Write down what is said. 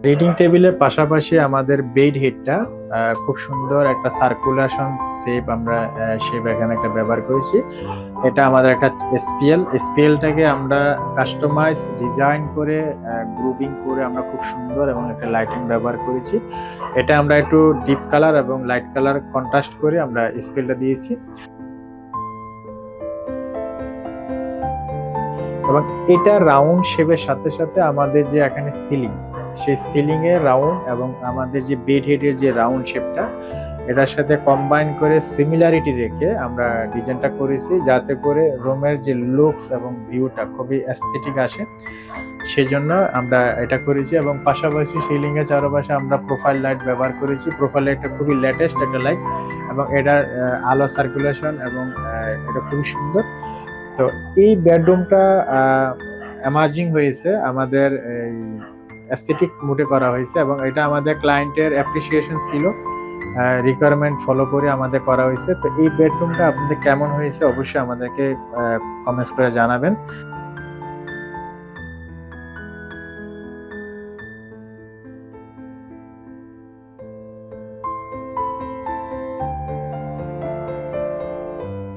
Reading টেবিলের পাশাপাশি আমাদের বেড হেডটা খুব সুন্দর একটা সার্কুলেশন শেপ আমরা শেপ এখানে একটা ব্যবহার করেছি। এটা আমাদের একটা এসপিএলটাকে আমরা কাস্টমাইজ ডিজাইন করে গ্রুপিং করে আমরা খুব সুন্দর এবং একটা লাইটিং ব্যবহার করেছি। এটা আমরা একটু ডিপ কালার এবং লাইট কালার কন্ট্রাস্ট করে আমরা এসপিএলটা দিয়েছি। এবং এটা রাউন্ড শেপের সাথে সাথে আমাদের যে এখানে সিলিং, সেই সিলিং এর রাউন্ড এবং আমাদের যে বেড হেডের যে রাউন্ড শেপটা, এটার সাথে কম্বাইন করে সিমিলারিটি রেখে আমরা ডিজাইনটা করেছি, যাতে করে রুমের যে লুকস এবং ভিউটা খুবই অ্যাস্থেটিক আসে। সেজন্য আমরা এটা করেছি। এবং পাশাপাশি সিলিং এর চারপাশে আমরা প্রোফাইল লাইট ব্যবহার করেছি। প্রোফাইল লাইটটা খুবই লেটেস্ট একটা লাইট এবং এটার আলো সার্কুলেশন এবং এটা খুবই সুন্দর। তো এই বেডরুমটা অ্যামাজিং হয়েছে, আমাদের অ্যাস্থেটিক মুডে করা হয়েছে এবং এটা আমাদের ক্লায়েন্টের অ্যাপ্রিসিয়েশন ছিল, রিকোয়ারমেন্ট ফলো করে আমাদের করা হয়েছে। তো এই বেডরুমটা আপনাদের কেমন হয়েছে অবশ্যই আমাদেরকে কমেন্টস করে জানাবেন।